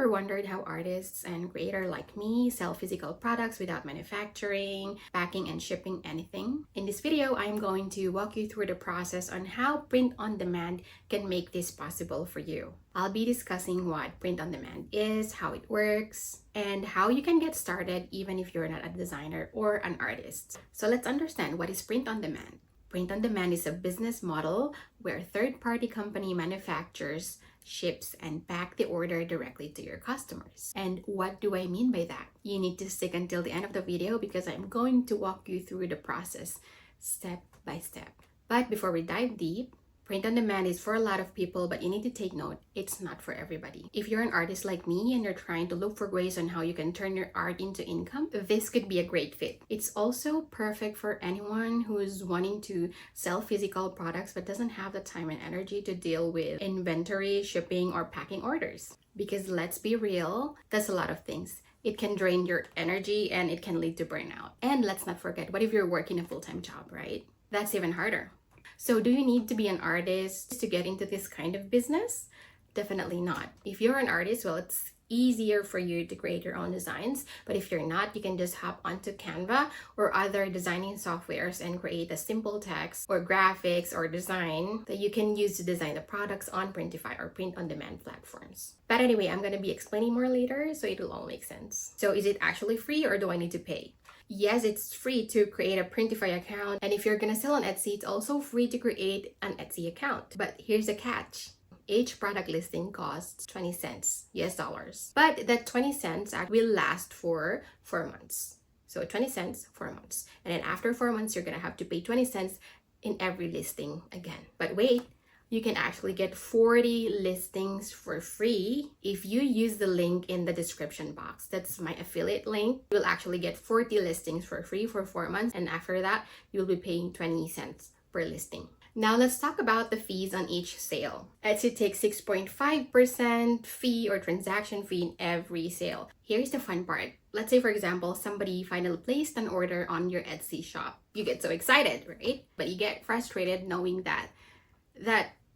ever wondered how artists and creators like me sell physical products without manufacturing, packing, and shipping anything? In this video, I'm going to walk you through the process on how print on demand can make this possible for you. I'll be discussing what print on demand is, how it works, and how you can get started even if you're not a designer or an artist. So let's understand, what is print on demand. Print on demand is a business model where third-party company manufactures, ships, and pack the order directly to your customers. And what do I mean by that? You need to stick until the end of the video because I'm going to walk you through the process step by step. But before we dive deep, print on demand is for a lot of people, but you need to take note, it's not for everybody. If you're an artist like me and you're trying to look for ways on how you can turn your art into income, this could be a great fit. It's also perfect for anyone who's wanting to sell physical products but doesn't have the time and energy to deal with inventory, shipping, or packing orders. Because let's be real, that's a lot of things. It can drain your energy and it can lead to burnout. And let's not forget, what if you're working a full-time job, right? That's even harder. So do you need to be an artist to get into this kind of business? Definitely not. If you're an artist, well, it's easier for you to create your own designs. But if you're not, you can just hop onto Canva or other designing softwares and create a simple text or graphics or design that you can use to design the products on Printify or print-on-demand platforms. But anyway, I'm going to be explaining more later, so it will all make sense. So is it actually free or do I need to pay? Yes, it's free to create a Printify account, and if you're gonna sell on Etsy, it's also free to create an Etsy account. But here's the catch. Each product listing costs 20 cents, US dollars. But that 20 cents will last for 4 months. So 20 cents, 4 months. And then after 4 months, you're gonna have to pay 20 cents in every listing again. But wait, you can actually get 40 listings for free if you use the link in the description box. That's my affiliate link. You'll actually get 40 listings for free for 4 months, and after that, you'll be paying 20 cents per listing. Now let's talk about the fees on each sale. Etsy takes 6.5% fee or transaction fee in every sale. Here's the fun part. Let's say, for example, somebody finally placed an order on your Etsy shop. You get so excited, right? But you get frustrated knowing that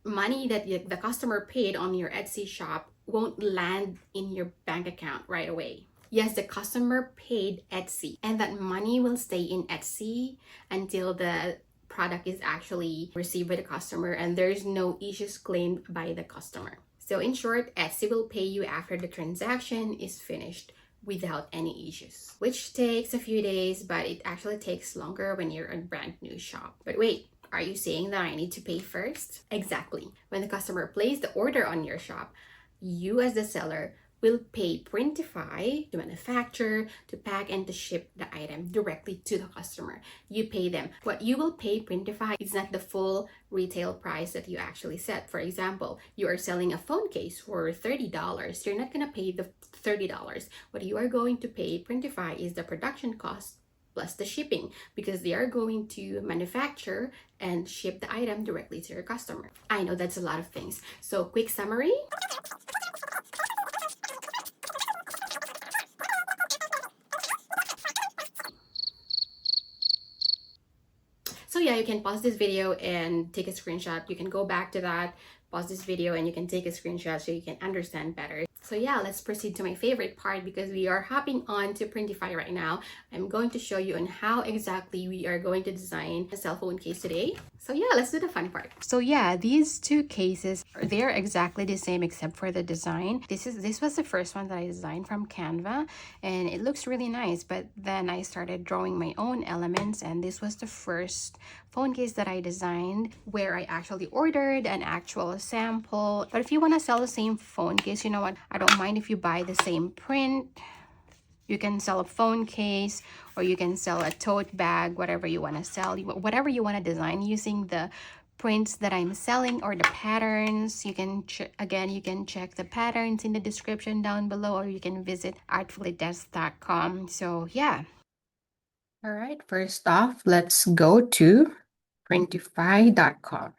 money that the customer paid on your Etsy shop won't land in your bank account right away. Yes, the customer paid Etsy, and that money will stay in Etsy until the product is actually received by the customer and there's no issues claimed by the customer. So in short, Etsy will pay you after the transaction is finished without any issues, which takes a few days, but it actually takes longer when you're a brand new shop. But wait, are you saying that I need to pay first? Exactly. When the customer placed the order on your shop, you as the seller will pay Printify to manufacture, to pack, and to ship the item directly to the customer. You pay them. What you will pay Printify is not the full retail price that you actually set. For example, you are selling a phone case for $30. You're not going to pay the $30. What you are going to pay Printify is the production cost plus the shipping, because they are going to manufacture and ship the item directly to your customer. I know that's a lot of things. So quick summary. So yeah, you can pause this video and take a screenshot. You can go back to that, pause this video, and you can take a screenshot so you can understand better. So yeah, let's proceed to my favorite part because we are hopping on to Printify right now. I'm going to show you on how exactly we are going to design a cell phone case today. So yeah, let's do the fun part. So yeah, these two cases, they're exactly the same except for the design. This was the first one that I designed from Canva, and it looks really nice, but then I started drawing my own elements, and this was the first phone case that I designed where I actually ordered an actual sample. But if you want to sell the same phone case, you know what, I don't mind if you buy the same print. You can sell a phone case, or you can sell a tote bag, whatever you want to sell, whatever you want to design using the prints that I'm selling or the patterns. You can you can check the patterns in the description down below, or you can visit artfullydesk.com. So yeah. All right, first off, let's go to printify.com.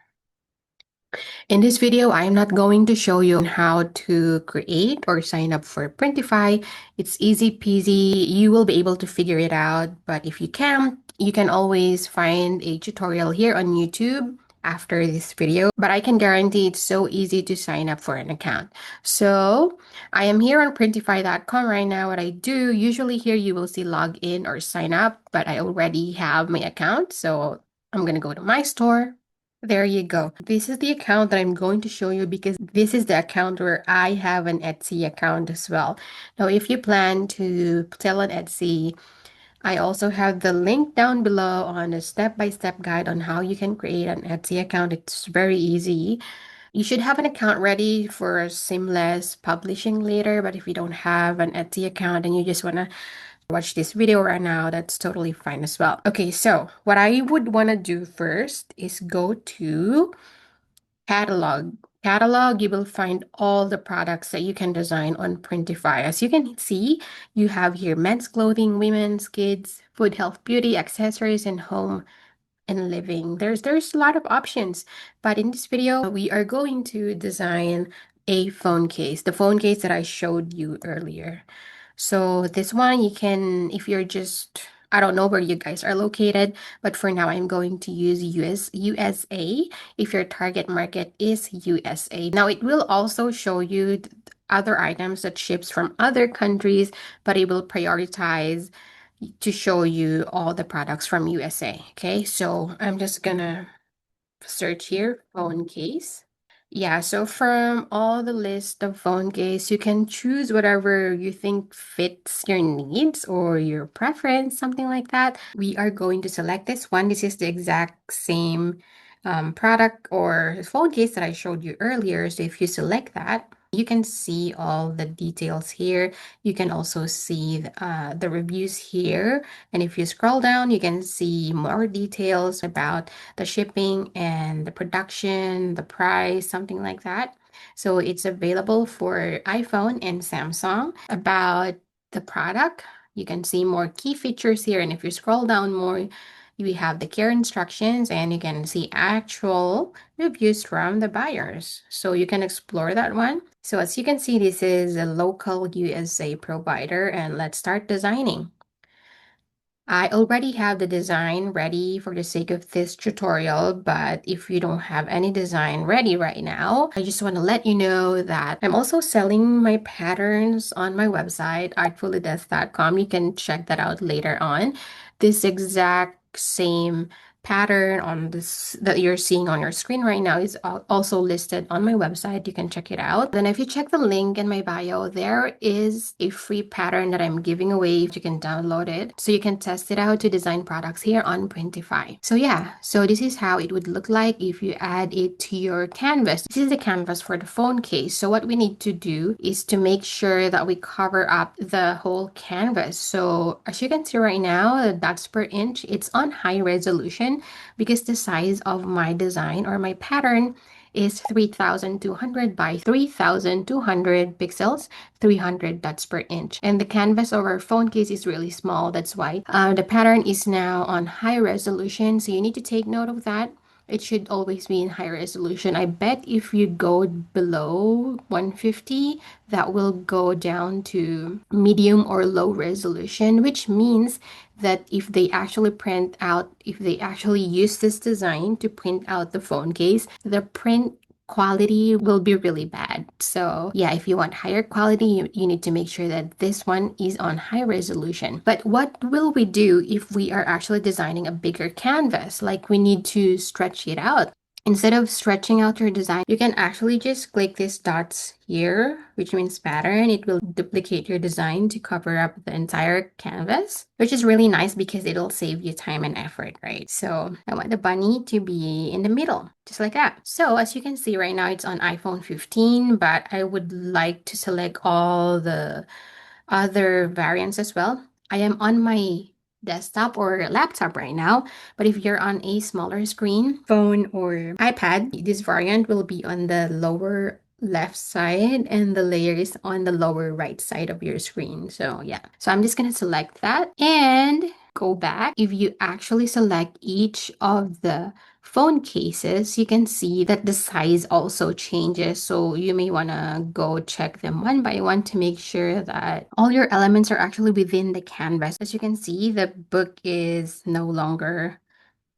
In this video, I'm not going to show you how to create or sign up for Printify. It's easy peasy. You will be able to figure it out. But if you can't, you can always find a tutorial here on YouTube after this video, but I can guarantee it's so easy to sign up for an account. So I am here on Printify.com right now. What I do, usually here you will see log in or sign up, but I already have my account. So I'm going to go to my store. There you go. This is the account that I'm going to show you because this is the account where I have an Etsy account as well. Now, if you plan to sell on Etsy, I also have the link down below on a step-by-step guide on how you can create an Etsy account. It's very easy. You should have an account ready for seamless publishing later, but if you don't have an Etsy account and you just want to watch this video right now, that's totally fine as well. Okay, so what I would want to do first is go to catalog. Catalog, you will find all the products that you can design on Printify. As you can see, you have here men's clothing, women's, kids, food, health, beauty, accessories, and home and living. There's a lot of options, but in this video, we are going to design a phone case, the phone case that I showed you earlier. So this one you can, if you're just, I don't know where you guys are located, but for now I'm going to use USA if your target market is USA. Now it will also show you other items that ships from other countries, but it will prioritize to show you all the products from USA. Okay, so I'm just gonna search here, phone case. Yeah, so from all the list of phone case, you can choose whatever you think fits your needs or your preference, something like that. We are going to select this one. This is the exact same product or phone case that I showed you earlier. So if you select that, you can see all the details here. You can also see the reviews here. And if you scroll down, you can see more details about the shipping and the production, the price, something like that. So it's available for iPhone and Samsung. About the product, you can see more key features here. And if you scroll down more, we have the care instructions and you can see actual reviews from the buyers. So you can explore that one. So as you can see, this is a local USA provider and let's start designing. I already have the design ready for the sake of this tutorial, but if you don't have any design ready right now, I just want to let you know that I'm also selling my patterns on my website, artfullydeath.com. You can check that out later on. This exact same pattern on this that you're seeing on your screen right now is also listed on my website. You can check it out. Then if you check the link in my bio, there is a free pattern that I'm giving away. You can download it so you can test it out to design products here on Printify. So yeah, so this is how it would look like if you add it to your canvas. This is the canvas for the phone case. So what we need to do is to make sure that we cover up the whole canvas. So as you can see right now, the dots per inch, it's on high resolution because the size of my design or my pattern is 3200 by 3200 pixels, 300 dots per inch. And the canvas of our phone case is really small. That's why the pattern is now on high resolution. So you need to take note of that. It should always be in high resolution. I bet if you go below 150, that will go down to medium or low resolution, which means that if they actually print out, if they actually use this design to print out the phone case, the print quality will be really bad. So yeah, if you want higher quality, you need to make sure that this one is on high resolution. But what will we do if we are actually designing a bigger canvas? Like we need to stretch it out. Instead of stretching out your design, you can actually just click these dots here, which means pattern. It will duplicate your design to cover up the entire canvas, which is really nice because it'll save you time and effort, right? So I want the bunny to be in the middle, just like that. So as you can see right now, it's on iPhone 15, but I would like to select all the other variants as well. I am on my desktop or laptop right now, but if you're on a smaller screen, phone or iPad, this variant will be on the lower left side and the layer is on the lower right side of your screen. So yeah, so I'm just gonna select that and go back. If you actually select each of the phone cases, you can see that the size also changes. So you may want to go check them one by one to make sure that all your elements are actually within the canvas. As you can see, the book is no longer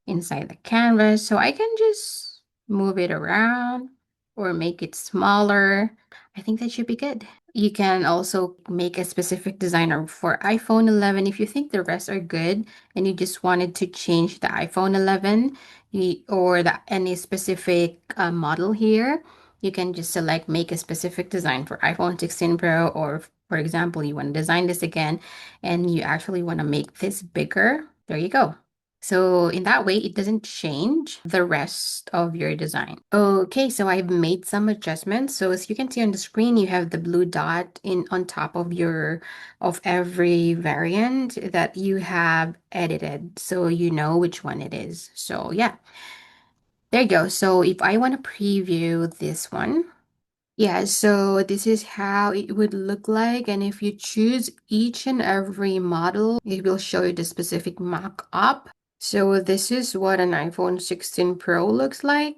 inside the canvas. So I can just move it around or make it smaller. I think that should be good. You can also make a specific designer for iPhone 11 if you think the rest are good and you just wanted to change the iPhone 11 or any specific model here. You can just select make a specific design for iPhone 16 Pro, or for example, you want to design this again and you actually want to make this bigger. There you go. So in that way, it doesn't change the rest of your design. Okay, so I've made some adjustments. So as you can see on the screen, you have the blue dot in on top of every variant that you have edited. So you know which one it is. So yeah, there you go. So if I want to preview this one, yeah, so this is how it would look like. And if you choose each and every model, it will show you the specific mock-up. So this is what an iPhone 16 Pro looks like.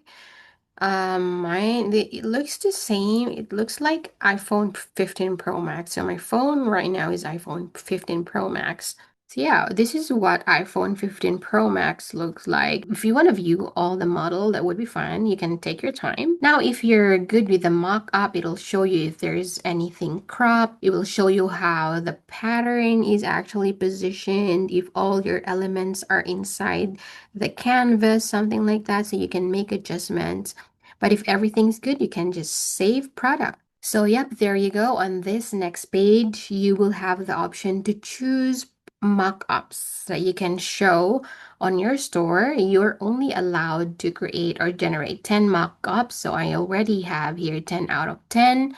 It looks the same. It looks like iPhone 15 Pro Max. So my phone right now is iPhone 15 Pro Max. So yeah, this is what iPhone 15 Pro Max looks like. If you want to view all the model, that would be fine. You can take your time. Now, if you're good with the mock-up, it'll show you if there's anything cropped. It will show you how the pattern is actually positioned, if all your elements are inside the canvas, something like that, so you can make adjustments. But if everything's good, you can just save product. So yep, there you go. On this next page, you will have the option to choose mock-ups that you can show on your store. You're only allowed to create or generate 10 mock-ups. So I already have here 10 out of 10.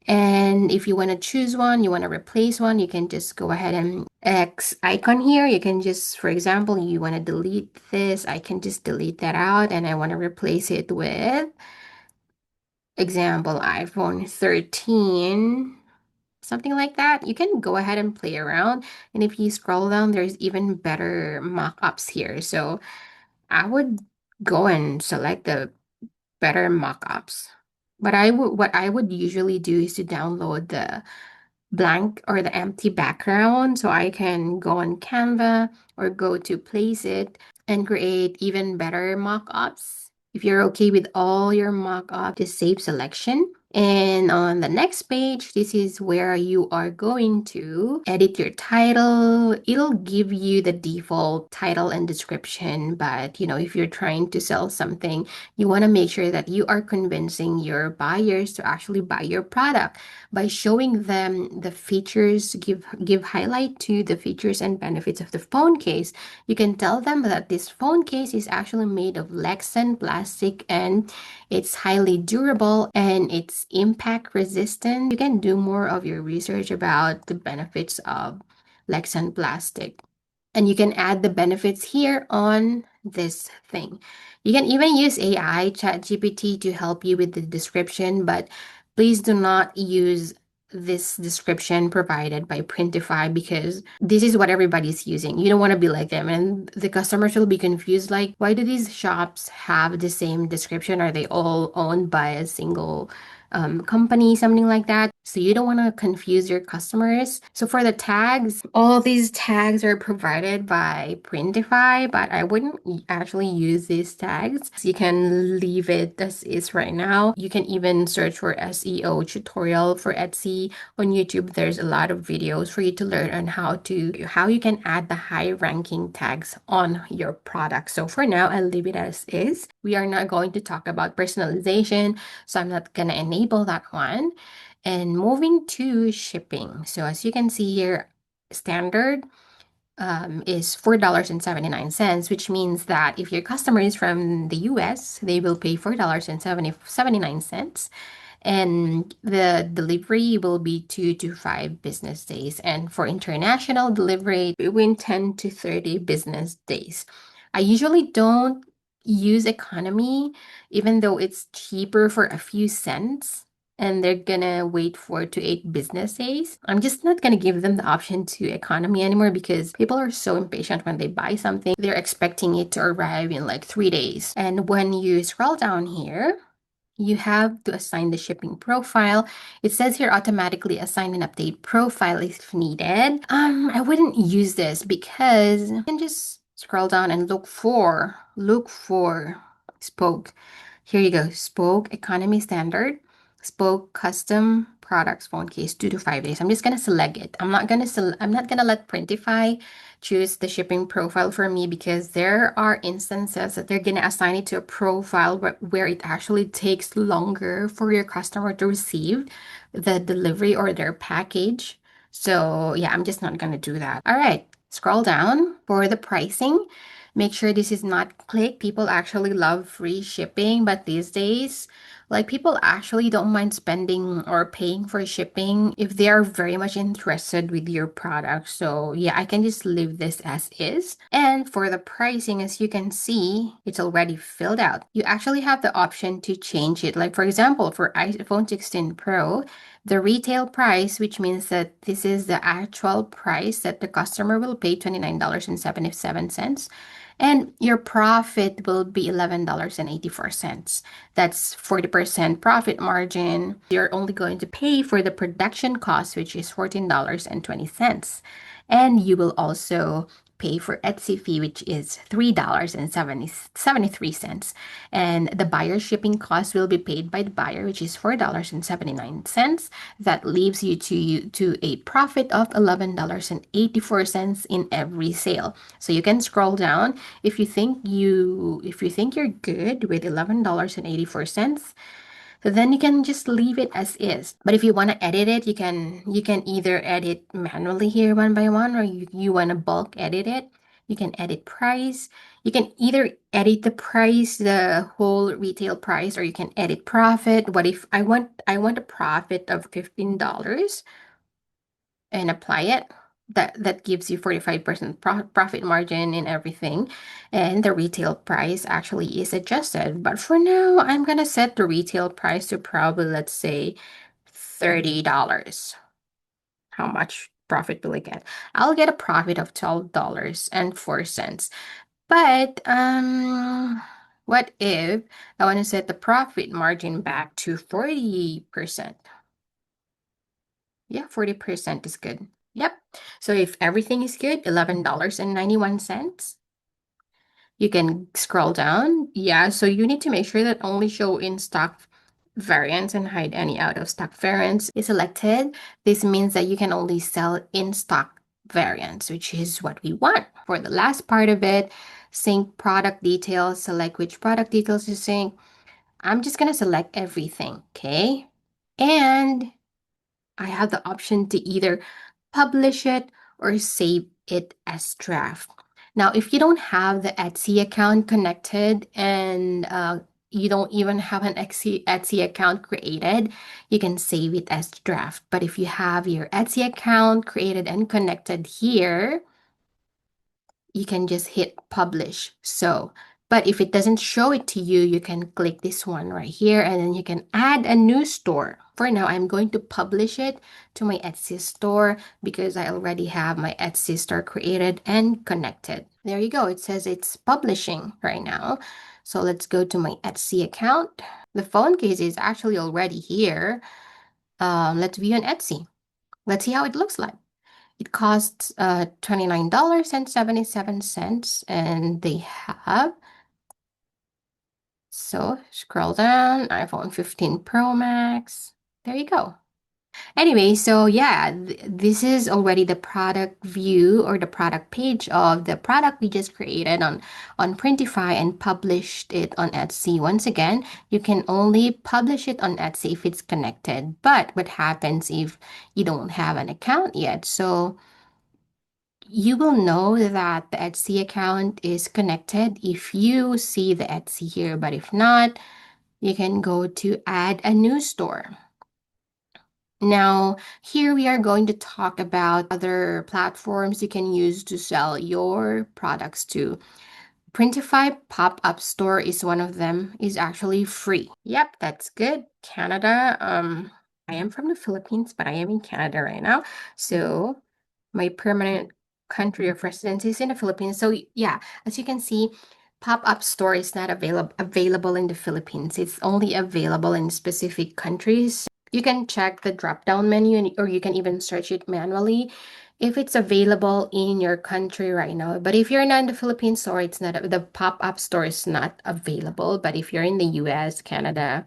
And if you want to choose one, you want to replace one, you can just go ahead and X icon here. You can just, for example, you want to delete this. I can just delete that out and I want to replace it with, example, iPhone 13, something like that. You can go ahead and play around. And if you scroll down, there's even better mock-ups here. So I would go and select the better mock-ups. But what I would usually do is to download the blank or the empty background so I can go on Canva or go to Place It and create even better mock-ups. If you're okay with all your mock-up, just save selection. And on the next page, this is where you are going to edit your title. It'll give you the default title and description, but if you're trying to sell something, you want to make sure that you are convincing your buyers to actually buy your product by showing them the features, give highlight to the features and benefits of the phone case. You can tell them that this phone case is actually made of Lexan plastic and it's highly durable and it's impact resistant. You can do more of your research about the benefits of Lexan plastic. And you can add the benefits here on this thing. You can even use AI, ChatGPT, to help you with the description, but please do not use this description provided by Printify because this is what everybody's using. You don't want to be like them, and the customers will be confused like, why do these shops have the same description? Are they all owned by a single company, something like that? So you don't want to confuse your customers. So for the tags, all these tags are provided by Printify, but I wouldn't actually use these tags. So you can leave it as is right now. You can even search for SEO tutorial for Etsy on YouTube. There's a lot of videos for you to learn on how you can add the high ranking tags on your product. So for now, I'll leave it as is. We are not going to talk about personalization, so I'm not gonna enable that one. And moving to shipping. So as you can see here, standard is $4.79, which means that if your customer is from the US, they will pay $4.79. And the delivery will be 2 to 5 business days. And for international delivery, between 10 to 30 business days. I usually don't use economy, even though it's cheaper for a few cents and they're gonna wait 4 to 8 business days. I'm just not gonna give them the option to economy anymore because people are so impatient when they buy something. They're expecting it to arrive in like 3 days. And when you scroll down here, you have to assign the shipping profile. It says here automatically assign and update profile if needed. I wouldn't use this because you can just scroll down and look for spoke. Here you go. Spoke economy standard, spoke custom products phone case 2 to 5 days. I'm just gonna select it. I'm not gonna let Printify choose the shipping profile for me because there are instances that they're gonna assign it to a profile where it actually takes longer for your customer to receive the delivery or their package. So yeah, I'm just not gonna do that. All right, scroll down for the pricing. Make sure this is not click. People actually love free shipping, but these days, like people actually don't mind spending or paying for shipping if they are very much interested with your product. So yeah, I can just leave this as is. And for the pricing, as you can see, it's already filled out. You actually have the option to change it. Like for example, for iPhone 16 Pro, the retail price, which means that this is the actual price that the customer will pay, $29.77. And your profit will be $11.84. That's 40% profit margin. You're only going to pay for the production cost, which is $14.20. And you will also pay for Etsy fee, which is $3.73. And the buyer shipping cost will be paid by the buyer, which is $4.79. That leaves you to a profit of $11.84 in every sale. So you can scroll down if you think you're good with $11.84, then you can just leave it as is. But if you want to edit it, you can either edit manually here one by one, or you want to bulk edit it. You can edit price. You can either edit the price, the whole retail price, or you can edit profit. What if I want a profit of $15 and apply it? That gives you 45% profit margin in everything, and the retail price actually is adjusted. But for now, I'm gonna set the retail price to probably, let's say, $30. How much profit will I get? I'll get a profit of $12.04. But what if I want to set the profit margin back to 40%? Yeah, 40% is good. Yep. So if everything is good, $11.91. You can scroll down. Yeah, so you need to make sure that only show in stock variants and hide any out of stock variants is selected. This means that you can only sell in stock variants, which is what we want. For the last part of it, sync product details, select which product details to sync. I'm just gonna select everything, okay? And I have the option to either publish it or save it as draft. Now, if you don't have the Etsy account connected and you don't even have an Etsy account created, you can save it as draft. But if you have your Etsy account created and connected here, you can just hit publish. So, but if it doesn't show it to you, you can click this one right here and then you can add a new store. For now, I'm going to publish it to my Etsy store because I already have my Etsy store created and connected. There you go. It says it's publishing right now. So let's go to my Etsy account. The phone case is actually already here. Let's view on Etsy. Let's see how it looks like. It costs $29.77, and they have, so scroll down, iPhone 15 Pro Max. There you go. Anyway, so yeah, this is already the product view or the product page of the product we just created on Printify and published it on Etsy. Once again, you can only publish it on Etsy if it's connected. But what happens if you don't have an account yet? So you will know that the Etsy account is connected if you see the Etsy here, but if not, you can go to add a new store. Now, here we are going to talk about other platforms you can use to sell your products to. Printify pop-up store is one of them, is actually free. Yep, that's good. Canada, I am from the Philippines, but I am in Canada right now. So my permanent country of residence is in the Philippines. So yeah, as you can see, pop-up store is not available in the Philippines. It's only available in specific countries. You can check the drop-down menu or you can even search it manually if it's available in your country right now. But if you're not in the Philippines or it's not, the pop-up store is not available. But if you're in the US, Canada,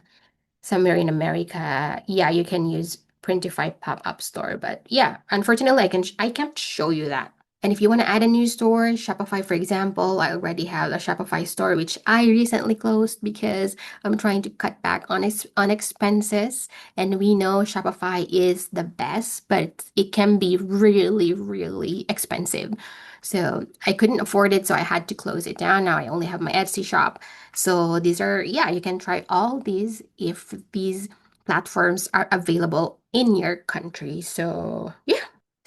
somewhere in America, yeah, you can use Printify pop-up store. But yeah, unfortunately, I can't show you that. And if you want to add a new store, Shopify, for example, I already have a Shopify store, which I recently closed because I'm trying to cut back on expenses. And we know Shopify is the best, but it can be really, really expensive. So I couldn't afford it, so I had to close it down. Now I only have my Etsy shop. So these are, yeah, you can try all these if these platforms are available in your country. So yeah.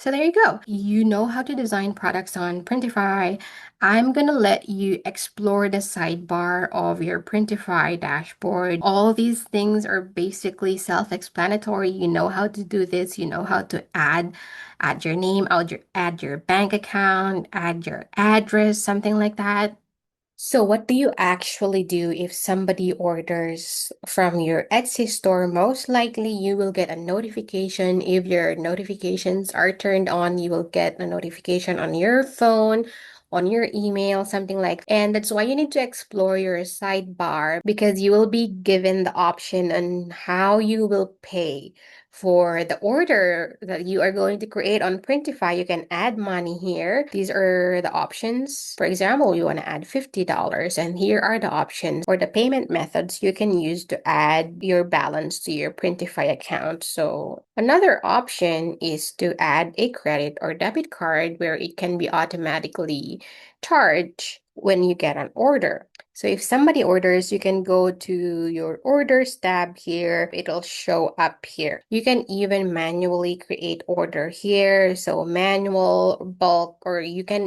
So there you go. You know how to design products on Printify. I'm gonna let you explore the sidebar of your Printify dashboard. All these things are basically self-explanatory. You know how to do this. You know how to add your name, add your bank account, add your address, something like that. So what do you actually do if somebody orders from your Etsy store? Most likely you will get a notification. If your notifications are turned on, you will get a notification on your phone, on your email, something like that. And that's why you need to explore your sidebar because you will be given the option on how you will pay for the order that you are going to create on Printify. You can add money here. These are the options. For example, you want to add $50, and here are the options or the payment methods you can use to add your balance to your Printify account. So another option is to add a credit or debit card where it can be automatically charged when you get an order. So if somebody orders, you can go to your orders tab here. It'll show up here. You can even manually create order here. So manual, bulk, or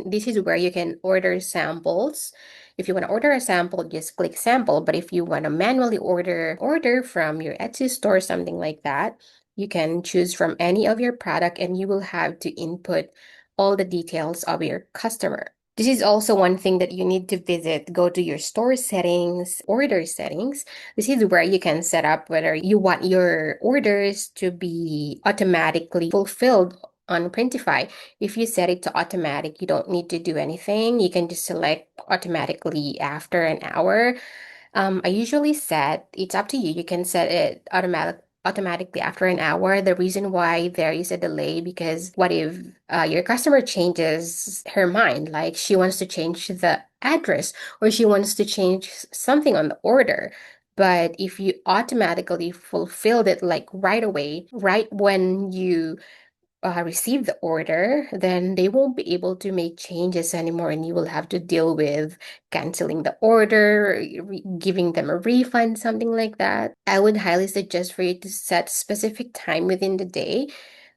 this is where you can order samples. If you want to order a sample, just click sample. But if you want to manually order from your Etsy store, something like that, you can choose from any of your product and you will have to input all the details of your customer. This is also one thing that you need to visit. Go to your store settings, order settings. This is where you can set up whether you want your orders to be automatically fulfilled on Printify. If you set it to automatic, you don't need to do anything. You can just select automatically after an hour. I usually set, it's up to you. You can set it automatically after an hour. The reason why there is a delay because what if your customer changes her mind, like she wants to change the address or she wants to change something on the order. But if you automatically fulfilled it like right away, right when you receive the order, then they won't be able to make changes anymore, and you will have to deal with canceling the order, giving them a refund, something like that. I would highly suggest for you to set specific time within the day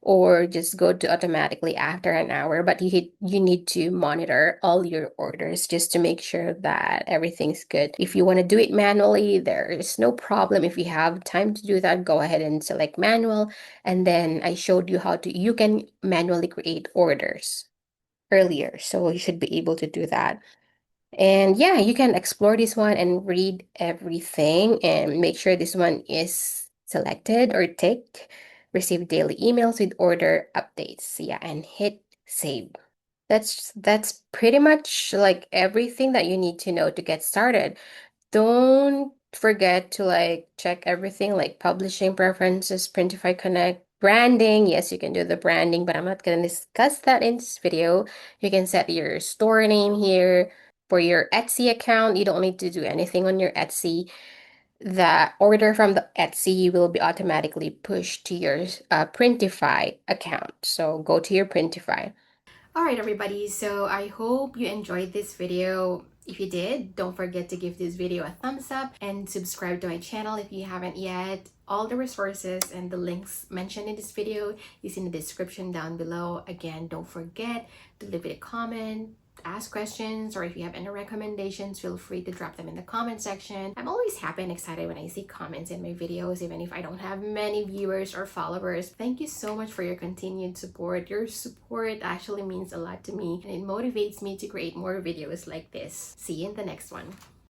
or just go to automatically after an hour, but you need to monitor all your orders just to make sure that everything's good. If you want to do it manually, there is no problem. If you have time to do that, go ahead and select manual. And then I showed you how you can manually create orders earlier. So you should be able to do that. And yeah, you can explore this one and read everything and make sure this one is selected or ticked. Receive daily emails with order updates. Yeah, and hit save. That's pretty much like everything that you need to know to get started. Don't forget to like check everything like publishing preferences, Printify Connect, branding. Yes, you can do the branding, but I'm not going to discuss that in this video. You can set your store name here. For your Etsy account, you don't need to do anything on your Etsy. The order from the Etsy will be automatically pushed to your Printify account. So go to your Printify. Alright everybody, so I hope you enjoyed this video. If you did, don't forget to give this video a thumbs up and subscribe to my channel if you haven't yet. All the resources and the links mentioned in this video is in the description down below. Again, don't forget to leave it a comment, ask questions, or if you have any recommendations, feel free to drop them in the comment section. I'm always happy and excited when I see comments in my videos, even if I don't have many viewers or followers. Thank you so much for your continued support. Your support actually means a lot to me and it motivates me to create more videos like this. See you in the next one.